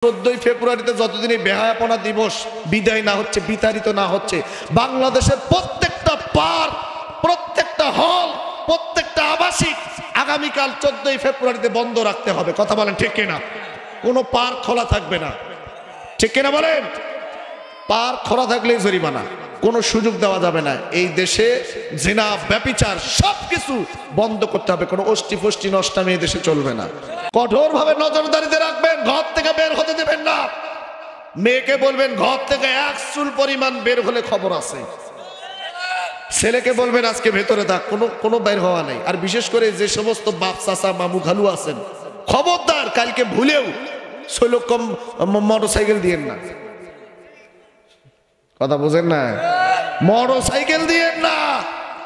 14 ফেব্রুয়ারিতে যতদিন এই বেহায়াপনা দিবস বিদায় না হচ্ছে, বিতাড়িত না হচ্ছে, বাংলাদেশের প্রত্যেকটা পার্ক, প্রত্যেকটা হল, প্রত্যেকটা আবাসিক আগামীকাল 14 ফেব্রুয়ারিতে বন্ধ রাখতে হবে। কথা বলেন ঠিক কিনা? কোনো পার্ক খোলা থাকবে না, ঠিক কিনা বলেন? পার্ক খোলা থাকলেই জরিমানা, কোনো সুযোগ দেওয়া যাবে না। এই দেশে জিনা, ব্যভিচার সবকিছু বন্ধ করতে হবে। কোনো অষ্টি ফষ্টি নষ্টামি এই দেশে চলবে না। কঠোরভাবে নজরদারিতে রাখবেন, ঘর থেকে বের হতে দেবেন না। মেয়েকে বলবেন ঘর থেকে 1 চুল পরিমাণ বের হলে খবর আছে। ছেলেকে বলবেন আজকে ভেতরে থাক, কোনো বের হওয়া নেই। আর বিশেষ করে যে সমস্ত বাপ চাচা মামু খালু আছেন, খবরদার কালকে ভুলেও 6 লক্ষ মোটরসাইকেল দিয়েন না। কথা বোঝেন না? মোটরসাইকেল দিয়েন না।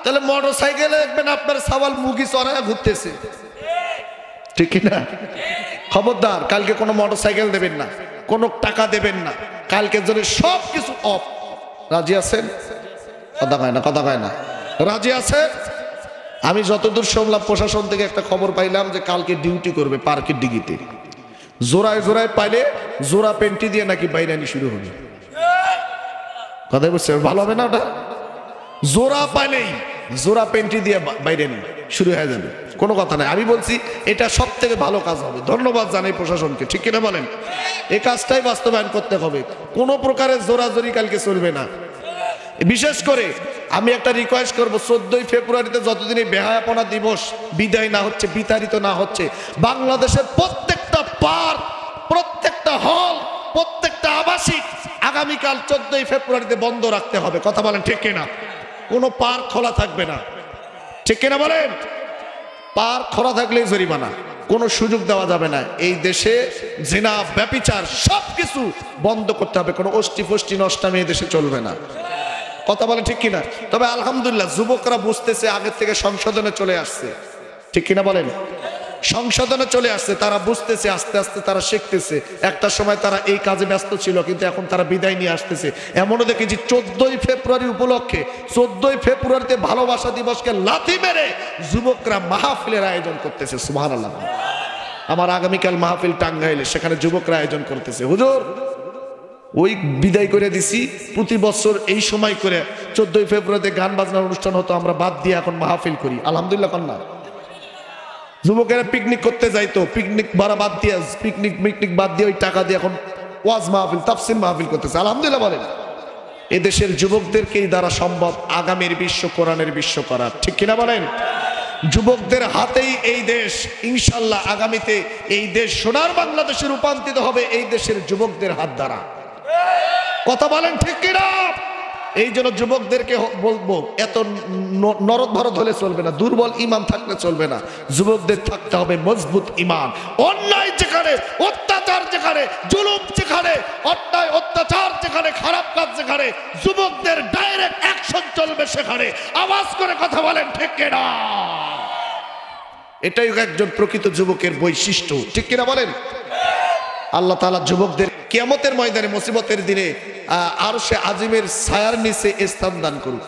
তাহলে মোটরসাইকেলে দেখবেন আপনার সাওয়াল মুগি চড়ায় ঘুরতেছে, ঠিক না? খবরদার কালকে কোনো মোটরসাইকেল দেবেন না, কোনো টাকা দেবেন না। কালকে যদি সবকিছু অফ। রাজি আছেন? কথা কয় না, কথা কয় না। রাজি আছেন? আমি যতদূর শুনলাম প্রশাসন থেকে একটা খবর পাইলাম যে কালকে ডিউটি করবে পার্কের ডিগিতে। জোড়ায় জোড়ায় পাইলে জোড়া পেন্টি দিয়ে নাকি বাইরানি শুরু হবে। কথা বুঝছে? ভালো হবে না ওটা? জোড়া পাইলেই জোড়া পেন্টি দিয়ে বাইরানি শুরু হয়ে যাবে। কোনো কথা নাই। আমি বলছি এটা সব থেকে ভালো কাজ হবে। ধন্যবাদ জানাই প্রশাসনকে, ঠিক কিনা বলেন? এই কাজটাই বাস্তবায়ন করতে হবে। কোনো প্রকারের জোরাজোরি কালকে চলবে না। বিশেষ করে আমি একটা রিকোয়েস্ট করবো, 14 ফেব্রুয়ারিতে যতদিন এই বেহায়াপনা দিবস বিদায় না হচ্ছে, বিতাড়িত না হচ্ছে, বাংলাদেশের প্রত্যেকটা পার্ক, প্রত্যেকটা হল, প্রত্যেকটা আবাসিক আগামীকাল 14 ফেব্রুয়ারিতে বন্ধ রাখতে হবে। কথা বলেন ঠিক কিনা? কোনো পার্ক খোলা থাকবে না, ঠিক কিনা বলেন? পার্ক খোলা থাকলেই জরিমানা, কোনো সুযোগ দেওয়া যাবে না। এই দেশে জিনা, ব্যভিচার সবকিছু বন্ধ করতে হবে। কোনো অষ্টি ফষ্টি নষ্টামি এই দেশে চলবে না। কথা বলে ঠিক কিনা? তবে আলহামদুলিল্লাহ যুবকরা বুঝতেছে, আগের থেকে সংশোধনে চলে আসছে, ঠিক কিনা বলেন? সংশোধনে চলে আসছে, তারা বুঝতেছে, আস্তে আস্তে তারা শিখতেছে। একটা সময় তারা এই কাজে ব্যস্ত ছিল, কিন্তু এখন তারা বিদায় নিয়ে আসতেছে। এমনও দেখেছি 14 ফেব্রুয়ারি উপলক্ষে, 14 ফেব্রুয়ারিতে ভালোবাসা দিবসকে লাথি মেরে যুবকরা মাহফিলের আয়োজন করতেছে। সুবহানাল্লাহ। আমার আগামীকাল মাহফিল টাঙ্গাইলে, সেখানে যুবকরা আয়োজন করতেছে। হুজুর ওই বিদায় করে দিছি, প্রতি বছর এই সময় করে 14 ফেব্রুয়ারিতে গান বাজনার অনুষ্ঠান হতো, আমরা বাদ দিয়ে এখন মাহফিল করি। আলহামদুলিল্লাহ কন্যা। যুবকেরা পিকনিক করতে যাইতো, পিকনিক ভাড়া বাদ দিয়ে, পিকনিক বাদ দিয়ে ওই টাকা দিয়ে এখন ওয়াজ মাহফিল, তাফসীর মাহফিল করতেছে। আলহামদুলিল্লাহ বলেন। এদেশের যুবকদেরকেই দ্বারা সম্ভব আগামীর বিশ্ব, কোরআনের বিশ্ব করার, ঠিক কিনা বলেন? যুবকদের হাতেই এই দেশ, ইনশাল্লাহ আগামীতে এই দেশ সোনার বাংলাদেশে রূপান্তরিত হবে এই দেশের যুবকদের হাত দ্বারা। কথা বলেন ঠিক কিনা? এই জন্য যুবকদেরকে বলবো, এত নরদ ভরত হলে চলবে না, দুর্বল ঈমান থাকলে চলবে না। যুবকদের থাকতে হবে মজবুত ঈমান। অন্যায় যেখানে, অত্যাচার যেখানে, জুলুম যেখানে, অন্যায় অত্যাচার যেখানে, খারাপ কাজ যেখানে, যুবকদের ডাইরেক্ট অ্যাকশন চলবে সেখানে। আওয়াজ করে কথা বলেন ঠিক কিনা? এটাই একজন প্রকৃত যুবকের বৈশিষ্ট্য, ঠিক কিনা বলেন? আল্লাহ তাআলা যুবকদের কিয়ামতের ময়দানে, মুসিবতের দিনে আরশে আজিমের ছায়ার নিচে স্থান দান করুক।